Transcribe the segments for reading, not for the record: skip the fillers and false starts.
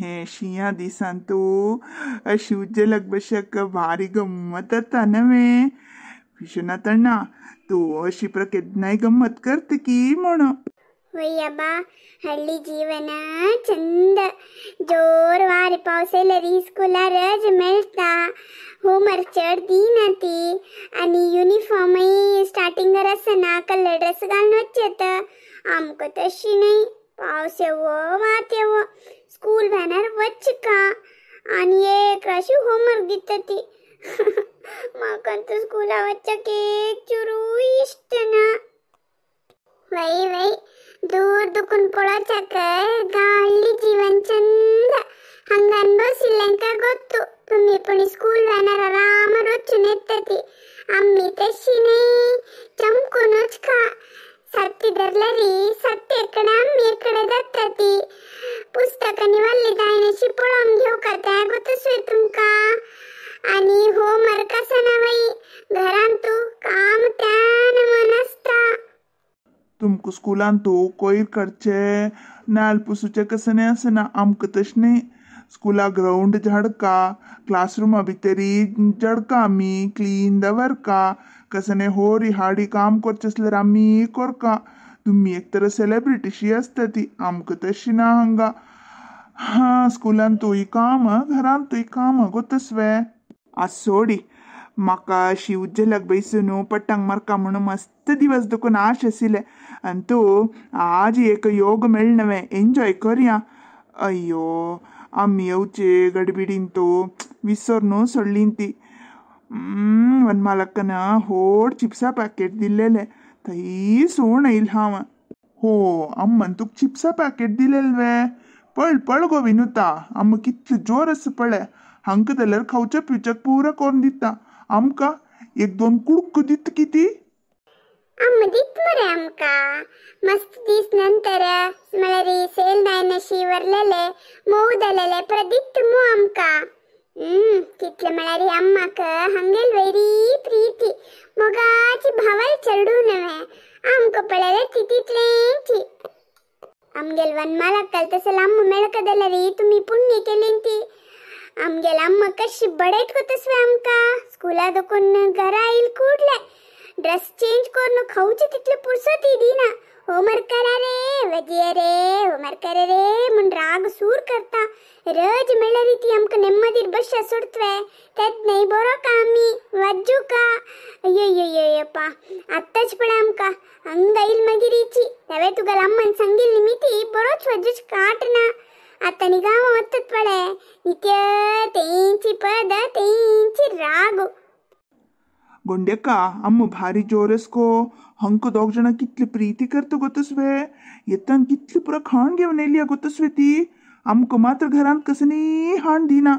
हे शिया दिसांतू अशी उज्जलक बशक भारी गंमत आता नवे विश्वनाथ अण्णा तू अशी प्रकेदनाय गंमत करते की म्हण वय्यब्बा हल्ली जीवन चंद जोर वारी पावसेलरी स्कूलार रज मेळटा होमवर्क चढ दीना ती आणि युनिफॉर्म स्टार्टिंग असना कलर ड्रेस घालून वचत आमक तशी नाही पावस येवो वात येवो स्कूल व्हॅनर वच का आणि एक राशी होमवर्क दिता ती म्हाका स्कूला वचक एक चुरू इष्ट ना वै वै दूर दुखून पळोचक गाळ्ळी जीवन चंद हंग अनुभवसिल्लेंक ಗೊತ್ತು तुम्ही पण स्कूल व्हॅनर आराम रोचून येतती आम्ही तशी नाही चमकूनच का सत्ती धरलरी सत्ती एकडे आम्ही एकडे जातती पुस्तकांनी वाली जायनाशी पळून घेऊ का त्या गोतसोय तुमका आणि होमवर्क असं ना बाई घरान तू काम त्यान मन असता तुमक स्कूलान तू कोयर करचे नाल पुसूचे कसने असना आमक तशने स्कूला ग्राउंड झाडका क्लासरूमा भितरी जडका आम्ही क्लीन दवरका कसने होरी हाडी काम करचेसल्यार आम्ही करका तुम्ही एकतर सेलिब्रिटीशी असता ती आमक तशी ना हंगा हा स्कूलान तूय काम घरान तूय काम गोतसवे आज सोडी म्हाका अशी उज्जलक बैसून पट्टांग मारका म्हणून मस्त दिवस दुखून आश आशिल्ले आनी तू आज एक योग मेळनवे एन्जॉय करया अय्यो आम्ही येवचे गडबिडीन तो विसरून सोडली ती वनमालकन होड चिप्सा पॅकेट दिलेले थंय सोण येईल हांव हो अम्मन तुका चिप्सा पॅकेट दिलेले वे पळ पळ गो विनुता अम्म कितले जोर आसा पळय हांकां जाल्यार खावच्या पिवच्याक पुरा करून दिता आमकां एक दोन कुडक दित किती अम्म दित मरे आमका मस्त दीस नंतर मलरी सेल नायनशी वरलेले मोव जालेले प्रदीप्त मो आमका कितले मळारी अम्माक हंगेल वैरी प्रीती मोगाची भावल चढू नवे आमक पळले तितलेंची आमगेल वनमाला कल्तसल अम्म मेळकदलरी तुम्ही पुण्य केली ती आमगेल अम्म कशी बडेट कोतसवे आमका स्कूला दुखून घरा येईल कुडले ड्रेस चेंज करून खाऊचे तितले पुरसती दिना होमवर्क करा रे वजिये रे होमवर्क करे रे म्हण राग सूर करता रज मेळरी ती आमका नेम्मदीर बश्या सोडतवे तेत नाही बरो का आम्ही वाजू का अय्योय्योय्योपा आत्ताच पळय आमका हंग येईल मागिरीची तवे तुगेल अम्मन सांगिल्ली मिती बरोच वजूच काट ना आता निगाम वत्तत पळय नित्य तेंची पद तेंची राग गोंड्याका अम्म भारी जोरस्को हंक दोग जण कितली प्रीती करता गोतसवे येतान कितली पुरा खाण घेवन येयल्या गोतसवे ती आमक मात्र घरान कसनी हाण दिना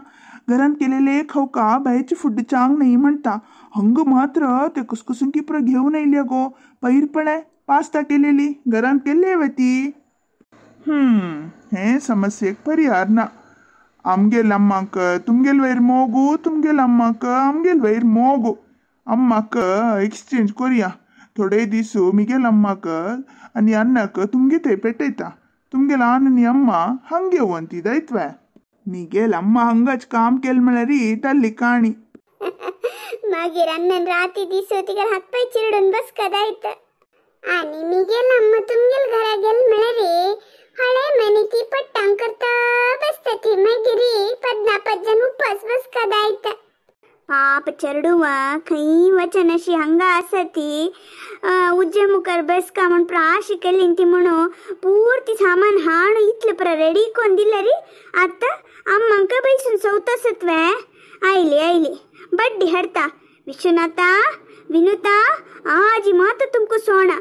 घरान केलेले खावका बाहेरचे फूड चांग नाही म्हणता हंग मात्र ते कसकसून की पुरा घेऊन येयल्या गो पयर पळय पास्ता केलेली घरान केल्ले वे ती हे समस्येक परिहार ना आमगेल अम्माक तुमगेल वयर मोगू तुमगेल अम्माक आमगेल वयर मोगू अम्माक एक्सचेंज करूया थोडे दीस मिगेल अम्माक आनी अन्नाक तुमगे थंय पेटयता तुमगेल आन आनी अम्मा हंगे वंती दैत्वे मिगेल अम्मा हंगाच काम केल म्हळ्यार ताल्ली काणी मागीर अन्नन राती दीस तिगेल हातपाय चिरडून बसका दायत आणि मिगेल अम्मा तुमगेल घरा गेल म्हळ्यार हळे मनी ती पट्टांग करता बसता ती मागीर पद्ना पज्जन उपास बसका दायत पाप चरडुवा खई वचन अशी हंगा असती उज्जे मुखार बसका म्हण प्राशी केली ती म्हणून पूर्ती सामान हाण इतले पुरा रेडी कोण दिले रे आता अम्मांका बैसून सवतसत वे आयली बड्डी हडता विश्वनाथा विनुता आजी मात तुमको सोना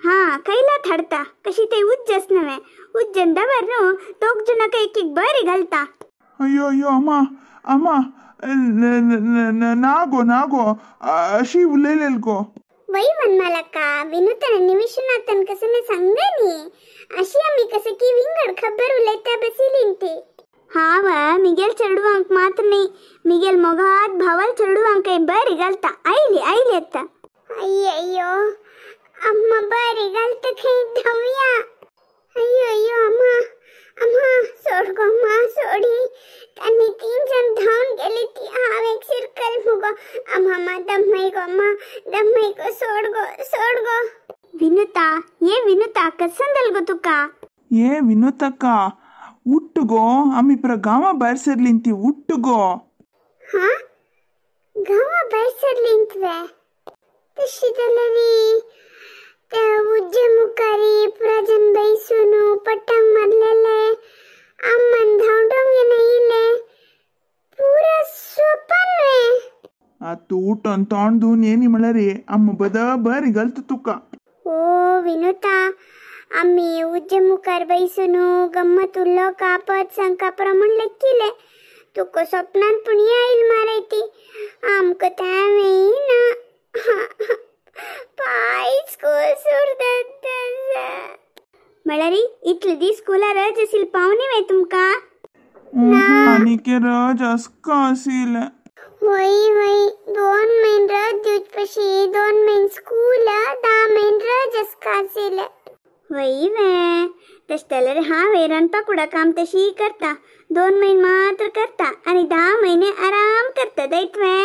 हाँ कैलात हडता कशी ते उज्जस नवे उज्जन दवर नो तोग जन एक एक बरी घालता अयो अयो अम्मा अम्मा नागो अशी उलयलेल गो वै वनमालका विनुतन विश्वनाथन कसने सांगनी अशी आम्ही कसे की विंगड खबर उलयता बसिलीन ती हाँ व मिगेल चरडुवांक मात्र नाही मिगेल मोगात भावाल चरडुवांक बरी घालता आयली आता अय्यो अम्मा बरी घालता खै धवया अय्यो अम्मा सोड सोड गो मा सोडी त्यांनी 3 जण धावून गेली ती हाव एक सर्कल मुगो मामा दम्मई गो मा दम्मई को सोड गो विनुता ये विनुता कसंदल गो तुका ये विनोतक्का उट्टुगो आम्ही प्र गावा भायर सरलींती उट्टुगो हा गावा भायर सरलींतवे तशी जाल्यारी त्या उज्जे मुखारी प्रजन बैसुनु पट्टंग मारलेले आम्मन धावडोंग येले पुरा सोपन तू उठून तोंड धुवून येणी म्हणल्यार रे आम्ही बरी घालता तुका ओ विनुता आम्ही उज्जे मुखार बैसुनु गम्मत उल्लो कापत संका प्रमाण लेखिले तुका स्वप्नान पण येईल मारायती आमक त्यावेळी ना पाय स्कूल सोडत म्हळ्यारी इतले दीस स्कूला रज असेल पावणे वे तुमका आणि के रज असका असेल होई 2 महिने रज दिवचपशी 2 महिने स्कूल 10 महिने रज असका असेल होई वे तशें हांव रांदपाक कुडा काम तशी करता 2 महिने मात्र करता आणि 10 महिने आराम करता दैत वे